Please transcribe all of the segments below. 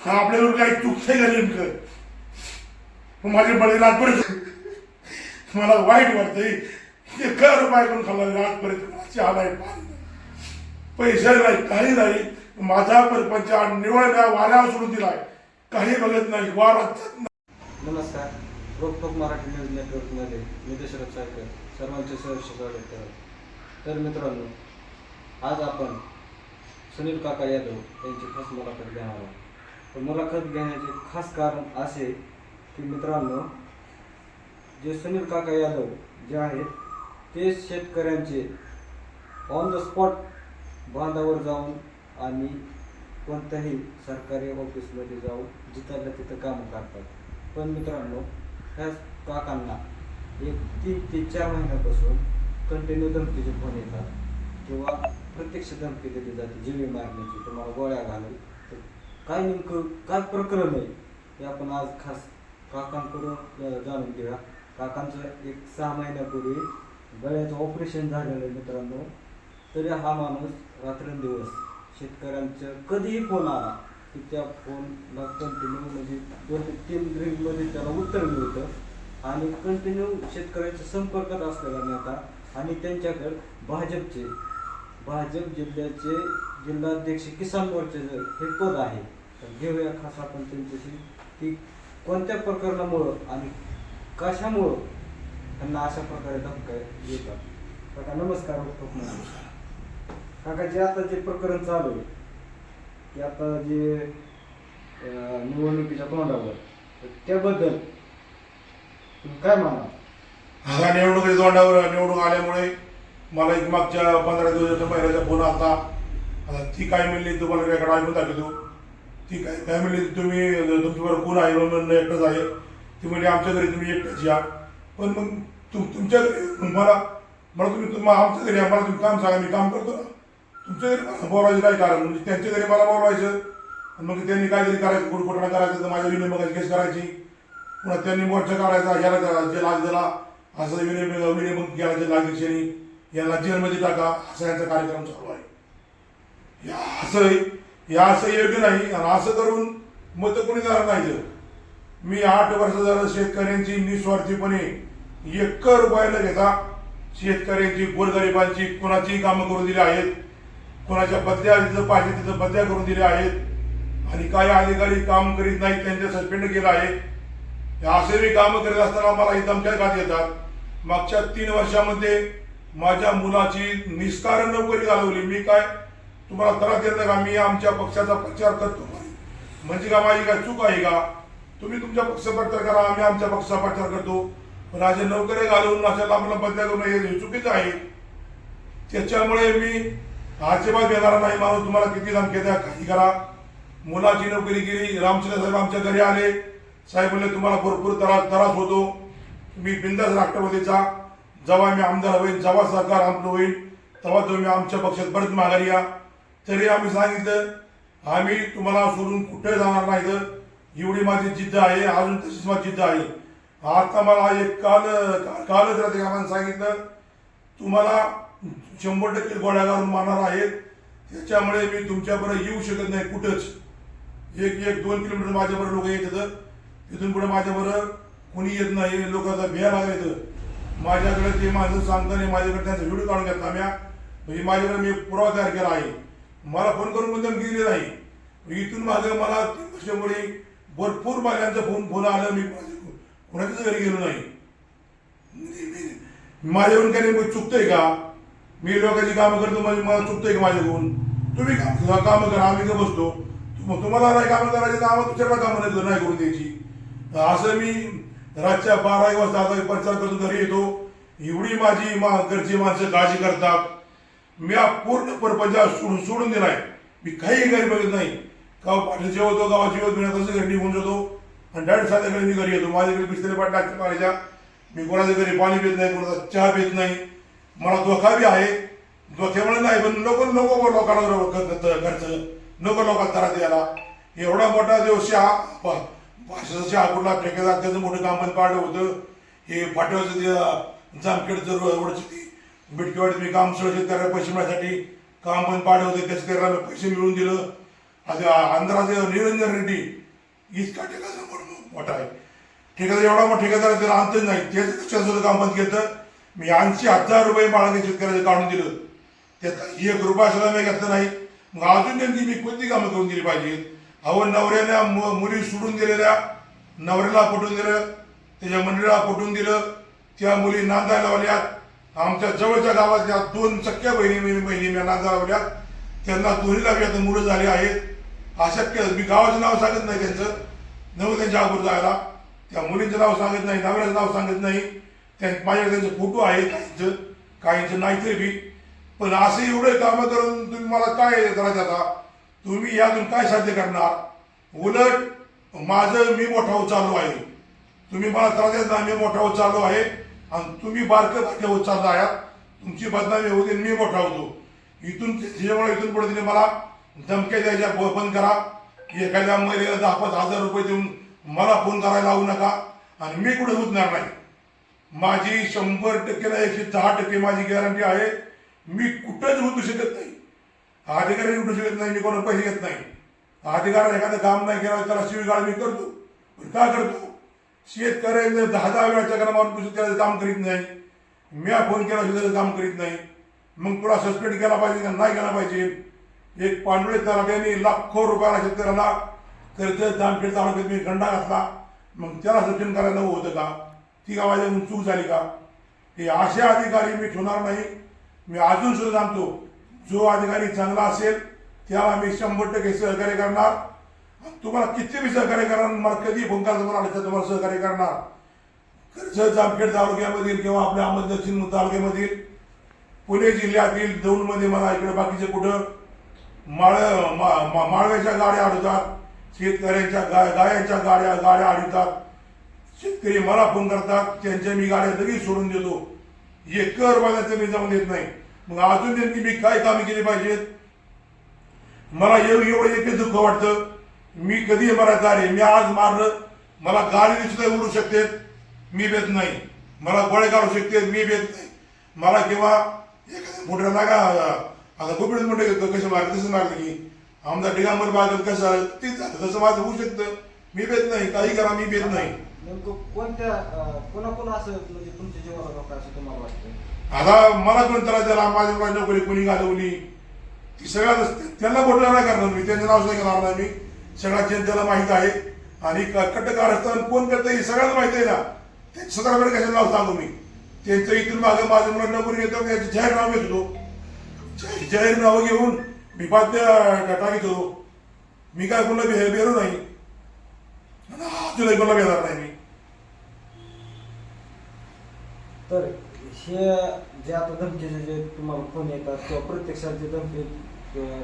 हा आपल्यावर काही चुकतंय का नेमकं माझे बळी आजपर्यंत मला वाईट वाटतंय की कर बायकून खाल्ला आजपर्यंत माझी हालाय पैसे नाही काही नाही माझा परपंच निवड वाऱ्यावर सोडून दिलाय काही बघत नाही वारात. नमस्कार. रोखोक मराठी न्यूज नेटवर्कमध्ये मी दशरथ सायकर सर्वांचे सहर्ष स्वागत करतो. तर मित्रांनो, आज आपण सुनील काका यादव यांची खास मुलाखत घेणार आहोत. तर मुलाखत घेण्याचे खास कारण असे की मित्रांनो, जे सुनील काका यादव जे आहेत ते शेतकऱ्यांचे ऑन द स्पॉट बांधावर जाऊन आणि कोणत्याही सरकारी ऑफिसमध्ये जाऊन जिथं तिथं कामं करतात. पण मित्रांनो, ह्या काकांना 3 ते 4 महिन्यापासून कंटिन्यू धमकीचे फोन येतात किंवा प्रत्यक्ष धमकी दिली जाते जीवे मारण्याची, तुम्हाला गोळ्या घालून. तर काय नेमकं काय प्रकरण आहे हे आपण आज खास काकांकडून जाणून घेऊया. काकांचं 6 महिन्यापूर्वी गळ्याचं ऑपरेशन झालेलं आहे मित्रांनो. तरी हा माणूस रात्रंदिवस शेतकऱ्यांचं कधीही फोन आला की त्या फोनला कंटिन्यू म्हणजे 2 ते 3 रिंगमध्ये त्याला उत्तर मिळतं आणि कंटिन्यू शेतकऱ्यांच्या संपर्कात असलेला नेता आणि त्यांच्याकडे भाजप जिल्ह्याचे जिल्हाध्यक्ष किसान मोर्चाचे हे पद आहे. तर घेऊया खास आपण त्यांच्याशी की कोणत्या प्रकरणामुळं आणि कशामुळं त्यांना अशा प्रकारे धमक्या येतात. काका नमस्कार. काका, जे आता जे प्रकरण चालू आहे की आता जे निवडणुकीच्या तोंडावर, त्याबद्दल तुम्ही काय म्हणा? हा निवडणुकीच्या तोंडावर निवडून आल्यामुळे मला एक मागच्या 15 दिवसाच्या महिन्याचा फोन आला. आता ती काय म्हणली तुम्हाला रेकॉर्ड ऐकून दाखवतो. ती काय म्हणली तुम्ही तुमच्याबरोबर कोण आहे म्हणून एकटंच आहे. ती म्हणजे आमच्या घरी तुम्ही एकटंच या. पण मग तुमच्या घरी मला तुम्ही आमच्या घरी या, मला तुम्ही काम सांगा, मी काम करतो ना. तुमच्या घरी मला बोलायचं काय कारण? म्हणजे त्यांच्या घरी मला बोलवायचं मग त्यांनी काहीतरी करायचं, कुठकुठणा करायचं, तर माझ्या विनिमयाची केस करायची. पुन्हा त्यांनी मोर्चा काढायचा, ह्याला जे लाच दिला असं विनिमय केला जिल्हाध्यक्षांनी, याला जेलमध्ये टाका, असा यांचा कार्यक्रम चालू आहे. असं योग्य नाही. आणि असं करून मत कोणी जाणार नाही. मी 8 वर्ष झालं शेतकऱ्यांची निस्वार्थीपणे 1 रुपया न घेता शेतकऱ्यांची गोरगरिबांची कुणाचीही कामं करून दिली आहेत. कोणाच्या बदल्या जिथं पाहिजे तिथं बदल्या करून दिल्या आहेत. आणि काही अधिकारी काम करीत नाहीत त्यांचे सस्पेंड केलं आहे. असे मी कामं करीत असताना मला ही धमक्या घात येतात. मागच्या 3 वर्षामध्ये माझ्या मुलाची निष्कारण नोकरी घालवली. मी काय तुम्हाला त्रास देत का? मी आमच्या पक्षाचा प्रचार करतो म्हणजे का माझी काय चूक आहे का? तुम्ही तुमच्या पक्ष प्रचार करा, आम्ही आमच्या पक्षाचा प्रचार करतो. पण अशा नोकऱ्या घालवून अशा लांबला बदल्या करून हे चुकीचं आहे. त्याच्यामुळे मी अजिबात येणार नाही. माणूस तुम्हाला किती धमकी द्या, काही करा. मुलाची नोकरी केली. रामचंद्र साहेब आमच्या घरी आले. साहेब म्हणले तुम्हाला भरपूर त्रास होतो, तुम्ही बिंदास राष्ट्रवादीचा, जेव्हा मी आमदार होईल, जेव्हा सरकार आमचं होईल तेव्हा तुम्ही आमच्या पक्षात परत माघारी या. तरी आम्ही सांगितलं आम्ही तुम्हाला सोडून कुठे जाणार नाही. तर एवढी माझी जिद्द आहे, अजून तशीच माझी जिद्द आहे. आता मला एक कालच रात्री आम्हाला सांगितलं तुम्हाला 100% गोळ्या घालून मारणार आहेत. त्याच्यामुळे मी तुमच्याबरोबर येऊ शकत नाही कुठंच. 1-2 किलोमीटर माझ्याबरोबर लोक येत होतं, तिथून पुढे माझ्याबरोबर कोणी येत नाही. लोकांचा भ्या लागायचं. माझ्याकडे ते माझं सांगताना माझ्याकडे त्यांचा व्हिडिओ काढून घेतला म्या. म्हणजे माझ्याकडे मी पुरावा तयार केला आहे. मला फोन करून पण धमकी दिली नाही. इथून मागे मला 3 वर्षामुळे भरपूर माझ्यांचा फोन आलं. मी कोणाच्याच घरी गेलो नाही. माझ्याकडून काही नेमकं चुकतंय का? मी लोकांची कामं करतो म्हणजे मला चुकतंय का माझ्याकडून? तुम्ही कामं करा, आम्ही का बसतो. तुम्हाला नाही कामं करायची तर आम्हाला दुसऱ्याला कामं नाही करून द्यायची. असं मी रातच्या 12 वाजता आता प्रचार करतो, घरी येतो. एवढी माझी घरची माणसं काळजी करतात. मी पूर्ण परपंच सोडून दिलाय. मी काही घरी बघत नाही. गाव पाठी जेवतो, गावाची जेवत मी तसं घरी निघून जातो आणि डायरेक्ट साध्याकडे मी घरी येतो. माझ्याकडे बिस्तरे पाठ टाकते पाण्याच्या. मी कोणाच्या घरी पाणी पित नाही, कोणाचा चहा पित नाही. मला धोका बी आहे. धोक्यामुळे नाही, पण नको लोकांना घरचं नको लोकांना त्रास द्यायला. एवढा मोठा जो भाषेचा चहा कुठला ठेकेदार त्याचं मोठं काम पण पाडलं होतं. हे फाट्यावरचं ते जामखेडचं रोडचं ती बिटकीवाडीत मी काम शेतकऱ्याला पैसे मिळण्यासाठी काम पण पाडलं होतं. त्याचं त्याला पैसे मिळवून दिलं. आता आंध्राचे निरंजन रेड्डी इतका ठेकेदार मोठा आहे. ठेकेदार एवढा मोठा ठेकेदार त्याला अंतच नाही. तेच कशाचं काम बंद केलं. मी 80,000 रुपये बाळाने शेतकऱ्याचं काढून दिलं. त्यात 1 रुपया सुद्धा मी घेतला नाही. मग अजून नेमकी मी कोणती कामं करून दिली पाहिजेत? अहो, नवऱ्याने मुली सोडून दिलेल्या, नवऱ्याला पटवून दिलं, त्याच्या मंडळीला पटवून दिलं, त्या मुली नांदायला लावल्यात. आमच्या जवळच्या गावातल्या 2 सख्या बहिणी मी नांदायला लावल्यात. त्यांना दोन्हीला बी आता मुलं झाली आहेत. अशक्य, मी गावाचं नाव सांगत नाही त्यांचं, नवं त्यांच्या अगोदर जायला. त्या मुलींचं नाव सांगत नाही, नवऱ्याचं नाव सांगत नाही. माझ्याकडे त्यांचे फोटो आहेत, काहींचं नाही तरी बी. पण असे एवढे कामं करून तुम्ही मला काय करायचं? आता तुम्ही यातून काय साध्य करणार? उलट माझं मी मोठा होत चाललो आहे. तुम्ही मला त्रास देत नाही, मी मोठा होत चाललो आहे आणि तुम्ही बारके होत चालला आहात. तुमची बदनामी होते, मी मोठा होतो. इथून पुढे तिने मला धमक्या द्यायच्या बंद करा. एखाद्या महिलेला 10,000 रुपये देऊन मला फोन करायला लावू नका. आणि मी कुठे उठणार नाही. माझी 100% ना 110% माझी गॅरंटी आहे. मी कुठंच उठू शकत नाही. अधिकारी उठू शकत नाही. मी कोणाला पैसे घेत नाही. अधिकाऱ्याने एखादं काम नाही केलं त्याला शिवीगाळ मी करतो. पण का करतो? शेतकऱ्याने 10 वेळाच्या क्रमावर शेतकऱ्याचं काम करीत नाही. मी फोन केला शेतकऱ्याचं काम करीत नाही. मग तुला सस्पेंड केला पाहिजे का नाही केला पाहिजे? एक पांडुळे तलाट्याने लाखो रुपयाला शेतकऱ्याला कर्जत जामखेड तालुक्यात मी गंडा घातला. मग त्याला सस्पेंड करायला होतं का? ती का माझ्याकडून चूक झाली का? हे असे अधिकारी मी ठेवणार नाही. मी अजून सुद्धा सांगतो, जो अधिकारी चांगला असेल त्याला मी 100% सहकार्य करणार. तुम्हाला किती बी सहकार्य करणार, मला कधी फोन करायचं मला आलं तर तुम्हाला सहकार्य करणार. कर्जत जामखेड तालुक्यामधील किंवा आपल्या अहमदनगर तालुक्यामधील, पुणे जिल्ह्यातील दौंडमध्ये मला इकडे बाकीचे कुठं माळव्याच्या गाड्या अडवतात, शेतकऱ्यांच्या गायांच्या गाड्या अडवतात. शेतकरी मला फोन करतात, त्यांच्या मी गाड्या लगेच सोडून देतो. 1 रुपयाचं मी जाऊन देत नाही. मग अजून नेमकी मी काय कामे केली पाहिजेत? मला एवढं एक दुःख वाटतं. मी कधी मरायचं आहे, मी आज मारलं, मला गाडी सुद्धा उडू शकते, मी भेट नाही. मला गोळे काढू शकते, मी भेट नाही. मला किंवा एखाद्या मोठ्याला का आता गोपिड मोठे कसं मारलं तसं मारलं की आमचा डिगांबर बागल कसं आलं तेच झालं, तसं माझं होऊ शकतं. मी भेट नाही, काही करा, मी भेट नाही. नेमकं कोणा असं म्हणजे तुमच्या जीवाला धोका असं तुम्हाला वाटतं? आता मला कोण त्रास दिला, माझ्या नोकरी कोणी घालवली, ती सगळ्यात त्यांना बोलणं नाही करणार मी. त्यांचं नाव सुद्धा घेणार नाही मी. सगळ्या जनतेला माहीत आहे. आणि कटकारस्थान कोण करतं हे सगळ्यांना माहिती आहे ना. ते 17 वेळ कशाला नाव सांगू मी? त्यांचं इथून मागं माझं मला नोकरी घेतो, त्याचं जाहीर नाव घेत होतो. जाहीर नावं घेऊन मी बातम्या टाकीत होतो. मी काय कोणाला बेरू नाही, अजूनही कोणाला बेणार नाही मी. तर हे जे आता धमकीचे जे तुम्हाला फोन येतात किंवा प्रत्यक्षात जे धमकी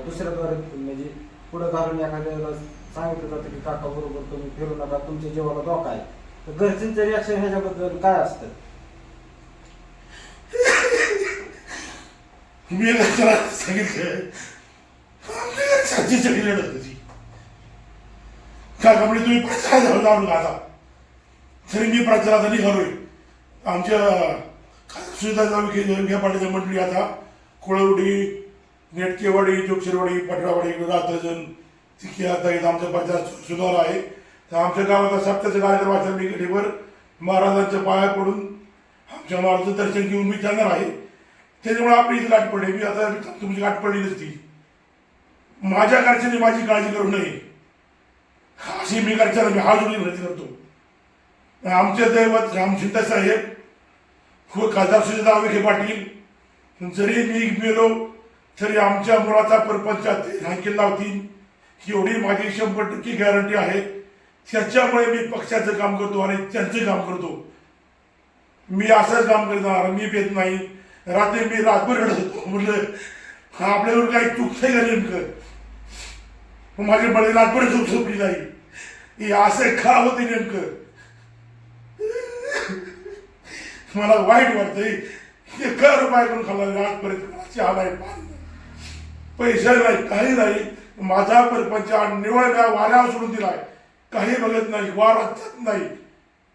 दुसऱ्याद्वारे म्हणजे पुढे घालून एखाद्याला सांगितलं जातं की काका बरोबर तुम्ही फिरू नका, तुमच्या जीवाला धोका आहे, तर घरच्यांचं रिॲक्शन ह्याच्याबद्दल काय असतं? मी सांगितलं सगळी लढत होती. काका म्हणजे तुम्ही प्रचार जाऊन आता तरी मी प्रचाराचा निघालोय. आमच्या सुविधा पाण्याच्या मंडळी आता कोळवडी, नेटकेवाडी, जोगशिरवाडी, पटरावाडी, रात्रजण तिथे आता इथं आमचा प्रचार सुरू आहे. तर आमच्या गावात सप्त्याचं कार्यक्रम असेल. मी गडीवर महाराजांच्या पाया पडून आमच्या महाराजांचं दर्शन घेऊन मी जाणार आहे. त्याच्यामुळे आपली इथे गाठ पडली. मी आता तुमची गाठ पडली नसती. माझ्या घरच्यांनी माझी काळजी करू नये अशी मी घरच्याला मी हात जोडून विनंती करतो. आमचे दैवत रामशिंदे साहेब व खासदार सुजाता विखे पाटील जरी मी गेलो तरी आमच्या मुलाचा परपंचात रांकील लावतील एवढी माझी 100% गॅरंटी आहे. त्याच्यामुळे मी पक्षाचं काम करतो आणि त्यांचं काम करतो. मी असंच काम करणार, मी भेट नाही. रात्री मी रातभर रडत होतो. म्हटलं आपल्यावर काही चुकतंय का नेमकं? माझ्या बळी रातभर झोप झोपली नाही. हे असं का होते नेमकं? मला वाईट वाटतंय. 1 रुपया करून खाल्ला आजपर्यंत. चहा नाही, पैसा नाही, काही नाही. माझा परपंच निवळ वाऱ्यावर सोडून दिलाय. काही बघत नाही, वारात नाही,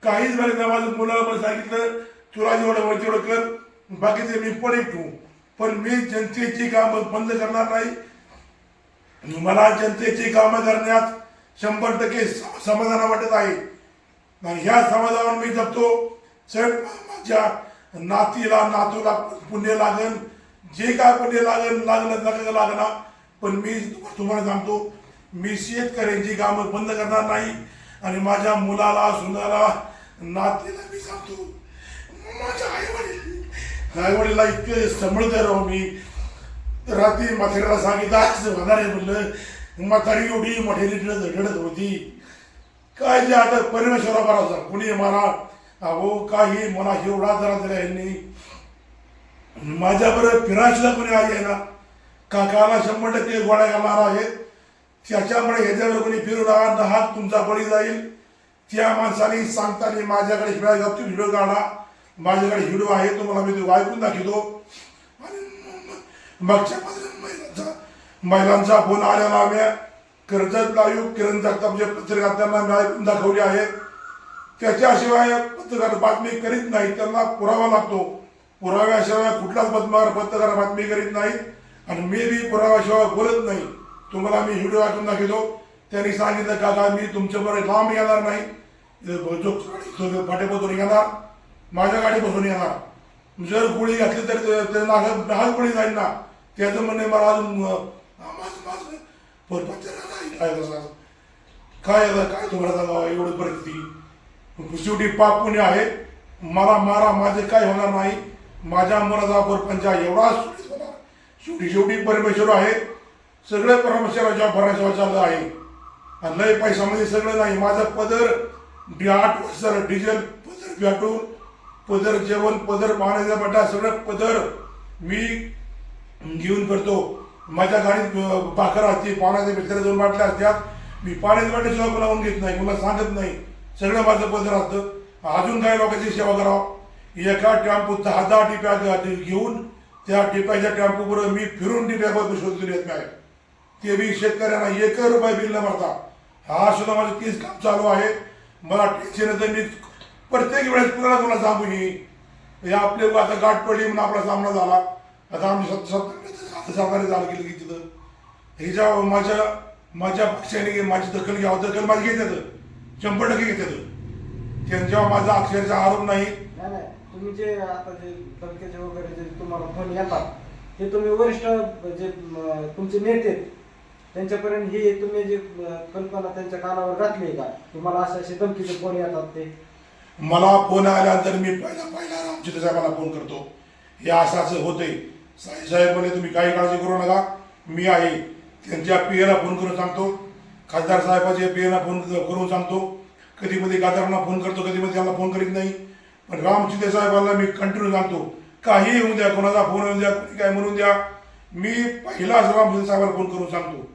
काहीच बघत नाही. माझ्या मुलाला पण सांगितलं तुला जेवढं माहिती तेवढं कर, बाकीचे मी पण ठेवू. पण मी जनतेची कामं बंद करणार नाही. मला जनतेची कामं करण्यात 100% समाधान वाटत आहे आणि ह्या समाधानावर मी जगतो. सर माझ्या नातूला पुण्य लागन, जे काय पुण्य लागणार, पण मी तुम्हाला सांगतो, मी शेतकऱ्यांची कामं बंद करणार नाही आणि माझ्या मुलाला, सुनाला, नातीला मी सांगतो, माझ्या आईवडीला इतके सांभाळते राहू. मी रात्री म्हातारीला सांगितलं असं होणार आहे म्हणलं. म्हातारी एवढी मोठी रडत होती. काय जे आता परमेश्वरा बराचा कुणी मला अहो काही मला एवढा जरा दिला यांनी. माझ्याबरोबर फिरायला कोणी आली आहे ना, काकाला 100% गोळ्या घालणार आहेत. त्याच्यामुळे ह्याच्यावर कोणी फिरू नका, हात तुमचा बळी जाईल. त्या माणसाने सांगताना माझ्याकडे व्हिडिओ काढा, माझ्याकडे व्हिडिओ आहे, तुम्हाला मी तो ऐकून दाखवतो. मागच्या महिलांचा फोन आलेला आम्ही कर्जत आयुक्त किरण जगतापचे पत्रकार त्यांना मी ऐकून दाखवले आहे. त्याच्याशिवाय पत्रकार बातमी करीत नाही, त्यांना पुरावा लागतो. पुराव्याशिवाय कुठलाच पत्रकार बातमी करीत नाही आणि मी बी पुराव्याशिवाय बोलत नाही. तुम्हाला मी व्हिडिओ ऐकून दाखवतो. त्यांनी सांगितलं काका मी तुमच्याबरोबर लांब येणार नाही, फाटेपासून येणार, माझ्या गाडीपासून येणार. जर गोळी घातली तर नाग गोळी जाईल ना. त्याचं म्हणणे मला अजून काय तुम्हाला सांगावं एवढी परिस्थिती. शेवटी पाप पुण्य आहे. मला मारा, माझे काय होणार नाही. माझ्या मुलाचा परपंच एवढा होणार. शेवटी परमेश्वर आहे. सगळं परमेश्वराच्या भराशावर चाललं आहे आणि लय पैशामध्ये सगळं नाही. माझं पदर 8 वर्ष डिझेल पदर भेटून, पदर जेवण, पदर पाण्याचा बटा, सगळं पदर मी घेऊन करतो. माझ्या गाडीत भाकर असते, पाण्याचे मित्र 2 बाटल्या असतात. मी पाण्याची बाटली सुद्धा कोणाहून घेत नाही, कोणाला सांगत नाही. सगळं माझं पदर असतं. अजून काय लोकांची सेवा करावं. एका टेम्पो 10 टिप्या घेऊन त्या टिप्याच्या टेम्पोबरोबर मी फिरून टिप्याबरोबर शोधून येत नाही. ते बी शेतकऱ्यांना 1 रुपया बिल न भरता. हा सुद्धा माझं 30 काम चालू आहे. मला टेन्शन येतं. मी प्रत्येक वेळेस कोणाला सांगू नये. आपले आता गाठ पडली म्हणून आपला सामना झाला. आता आम्ही 70 झालं गेलं की तिथं ह्याच्या माझ्या पक्षाने माझी दखल घ्यावं. दखल माझी घेतात, 100% घेतात. त्यांच्यावर माझा अक्षरचा आरोप नाही. तुम्ही जे आता जे धमक्याचे वगैरे जे तुम्हाला फोन येतात ते तुम्ही वरिष्ठ जे तुमचे नेते त्यांच्यापर्यंत ही तुम्ही जे कल्पना त्यांच्या कानावर घातली का, तुम्हाला असे धमकीचे फोन येतात ते? मला फोन आल्यानंतर मी पहिला रामचित्र साहेबांना फोन करतो. हे असं होतंय साहेब म्हणे तुम्ही काही काळजी करू नका, मी आहे. त्यांच्या पीएला फोन करून सांगतो, खासदार साहेबाच्या पीएला फोन करून सांगतो. कधी मध्ये खासदारांना फोन करतो, कधी मध्ये त्यांना फोन करीत नाही. पण रामचिंदे साहेबांना मी कंटिन्यू सांगतो, काही होऊन द्या, कोणाचा फोन येऊन द्या, कोणी काय म्हणून द्या, मी पहिलाच रामचिंदे साहेबांना फोन करून सांगतो.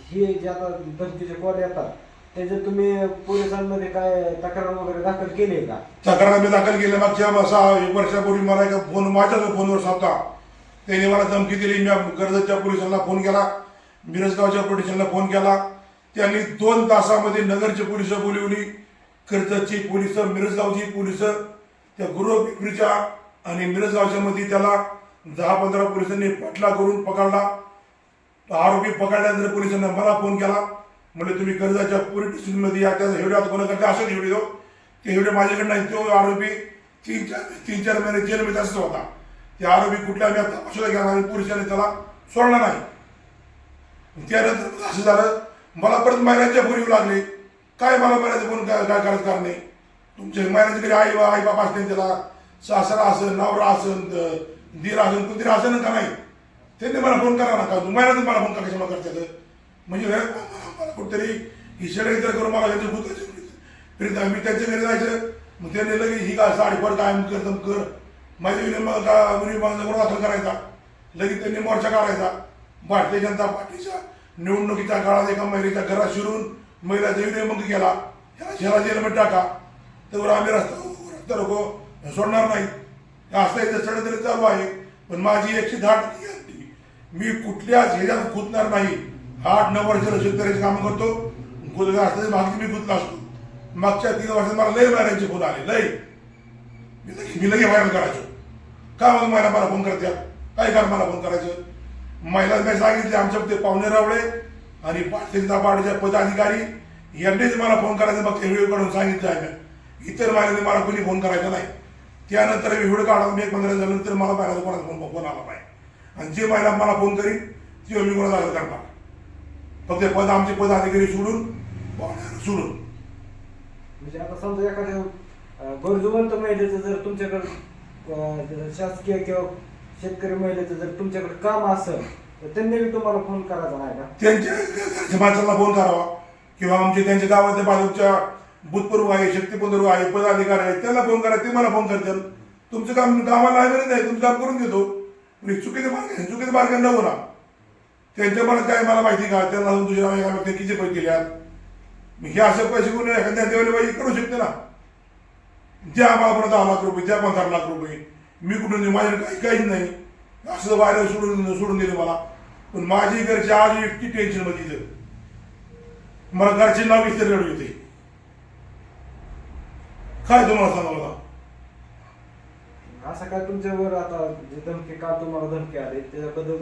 हे जे आता धमकीचे कॉल येतात त्याचे तुम्ही पोलिसांमध्ये काय तक्रार वगैरे दाखल केली का? तक्रार मी दाखल केली. मागच्या 6 वर्षापूर्वी मला एका फोन माझ्याच फोनवर साधता त्यांनी मला धमकी दिली. मी कर्जतच्या पोलिसांना फोन केला, मिरजगावच्या पोलिसांना फोन केला. त्यांनी 2 तासामध्ये नगरची पोलिस बोलवली, कर्जतची पोलिस, मिरजगावची पोलिस, त्या गुरुपिंपरीच्या आणि मिरजगावच्या मध्ये त्याला 10-15 पोलिसांनी पटला करून पकडला. आरोपी पकडल्यानंतर पोलिसांना मला फोन केला, म्हणजे तुम्ही कर्जाच्या पोलीस स्टेशनमध्ये या. त्याचा व्हिडिओ आता कोणा करता असंच व्हिडिओ, ते व्हिडिओ माझ्याकडे नाही. तो आरोपी 3-4 महिने जेलमध्ये असं होता. ते आरोपी कुठल्या मी तपासला गेला आणि पोलिसांनी त्याला सोडला नाही. त्यानंतर असं झालं, मला परत महिन्यांच्या फोन येऊ लागले. काय मला महिन्याचे फोन काय करायचं कारण नाही. तुमच्या महिन्याच्या घरी आई बाबा असते, त्याला सासरा असेल, नवरा असेल, दीर असेल, कुठे असेल का नाही, त्यांनी मला फोन करा नका. महिन्यातच मला फोन कशाला करतात. म्हणजे मला कुठेतरी इशारा इतर करून मला त्यांच्या भूत मी त्यांच्या घरी जायचं. मग त्यांनी लगेच ही काय साडीवर कायम कर माझ्या विनंती दाखल करायचा. लगेच त्यांनी मोर्चा काढायचा. भारतीय जनता पार्टीच्या निवडणुकीच्या काळात एका महिलेच्या घरात शिरून महिलाचा व्हिडिओ मग केला, ह्याला जेलमध्ये टाका, तर आम्ही रस्ता रोको सोडणार नाही. असं इथं षडयंत्र चालू आहे. पण माझी 110 मी कुठल्याच ह्याच्यात गुंतणार नाही. 8-9 वर्ष शेतकऱ्याचे काम करतो. गुजरात असल्याचे मागची मी गुंतला असतो. मागच्या 3 वर्षात मला लय महिन्यांचे फोन आले, लय. मी लगे व्हायरल करायचो. का मग मला फोन करतात, काय कारण मला फोन करायचं. महिलांनी सांगितले आमच्या ते पाहुणे रावळे आणि भारतीय जनता पार्टीच्या पदाधिकारी यांनीच मला फोन करायचा मग व्हिडिओ काढून सांगितलं आहे. इतर महिलांनी मला कोणी फोन करायचा नाही. त्यानंतर व्हिडिओ काढा मी 1 15 झाल्यानंतर मला बाहेर कोणाचा फोन आला नाही. आणि जी महिला मला फोन करीन ती मी कोणाला दाखल करणार. फक्त पद आमचे पदाधिकारी सोडून सोडून. म्हणजे आता समजा एखाद्या गरजूवंत महिलेचं जर तुमच्याकडे शासकीय किंवा शेतकरी महिलेचं जर तुमच्याकडे काम असेल तर त्यांनी तुम्हाला फोन करायचा नाही का? त्यांच्या माणसाला फोन करावा किंवा आमचे त्यांच्या गावातल्या भाजपच्या भूतपूर्व आहे, शक्तीपूर्व आहे, पदाधिकारी आहे, त्याला फोन करा. ते मला फोन करतील. तुमचं काम कामाला आहे नाही, तुमचं काम करून देतो. चुकीचे मार्ग नको ना. त्यांच्या मनात काय मला माहिती का, त्यांना तुझ्या व्यक्ती किती पैसे दिल्यात, हे असे पैसे कोणी एखाद्या देवाला पाहिजे करू शकते ना. द्या आम्हाला पण 10 लाख रुपये, द्या 15 लाख रुपये, मी कुठून देऊ, माझ्याकडे काहीच नाही. असं वाऱ्यावर सोडून दिले मला. पण माझी घरची आज इतकी टेन्शन मध्ये मला घरचे नाव विचार रडू येते. काय तुम्हाला सांगा मला असं काय तुमच्यावर आता जे धमकी का तुम्हाला धमकी आली त्याबद्दल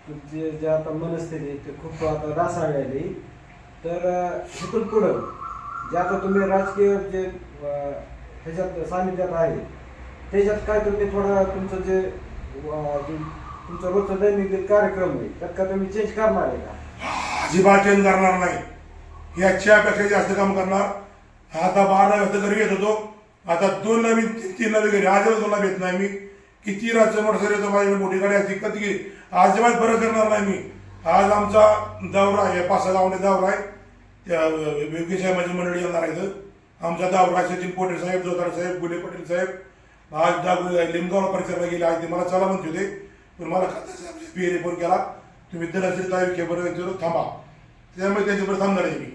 तुमची जे आता मनस्थिती ते खूप आता ढासळली आली. तर इथून पुढं जे आता तुम्ही राजकीय जे ह्याच्यात सानिध्यात आहे त्याच्यात काय तुम्ही थोडा तुमचं जे तुमचा रोजचा दैनंदिन कार्यक्रम आहे त्यात का तुम्ही चेंज करणार आहे का? अजिबात चेंज करणार नाही. याच्यापेक्षा जास्त काम करणार. आता 12 वाजता घरी येत होतो, आता 2 नवीन 3 नवी घरी. आजच 2 येत नाही मी. किती राज्य मोटर येतो माझी मोठी गाडी असते कधी अजिबात फरक करणार नाही मी. आज आमचा दौरा आहे, 5-6 गावाने दौरा आहे. त्या योगेश माझी मंडळी येणार आहेत. आमचा दौरा सचिन पोटे साहेब, जोधार साहेब, गुले पटेल साहेब आज लिमगावला परिसराला गेले आहे. ते मला चला म्हणते होते, पण मला खात्याचे पीएने फोन केला, तुम्ही तहसील काय बरं थांबा. त्यामुळे त्यांच्याबरोबर थांबणार आहे मी.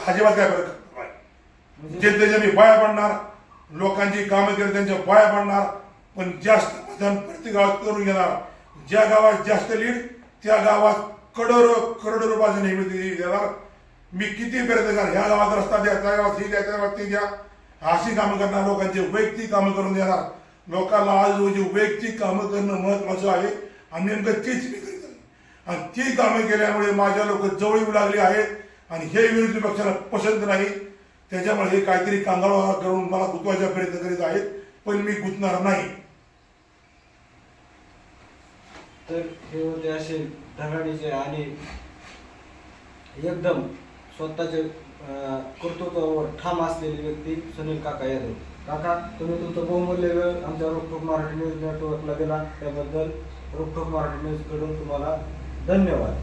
अजिबात काय फरक जे त्याच्या मी पाया पडणार, लोकांची कामं केली त्यांच्या पाया पडणार, पण जास्त मतदान प्रत्येक गावात करून घेणार. ज्या गावात जास्त लीड त्या गावात करोडो रुपयाची निर्मिती देणार. मी किती प्रयत्न करणार, ह्या गावात रस्ता द्या, त्या गावात ही द्या, त्या गावात ती द्या, अशी कामं करणार. लोकांची वैयक्तिक कामं करून देणार. लोकांना आज रोजी वैयक्तिक कामं करणं महत्वाचं आहे आणि नेमकं तीच मी करीत आहे. आणि ती कामं केल्यामुळे माझ्या लोक जवळ येऊ लागले आहेत आणि हे विरोधी पक्षाला पसंत नाही. त्याच्यामुळे हे काहीतरी कांगावा करून मला गुंतवायचा प्रयत्न करीत आहेत, पण मी गुंतणार नाही. तर हे होते असे धडाडीचे आणि एकदम स्वतःचे कर्तृत्वावर ठाम असलेली व्यक्ती सुनील काका यादव. काका, तुम्ही तुमचं बहुमूल्य वेळ आमच्या रोखोक मराठी न्यूज नेटवर्कला दिला त्याबद्दल रोखोक मराठी न्यूज कडून तुम्हाला धन्यवाद.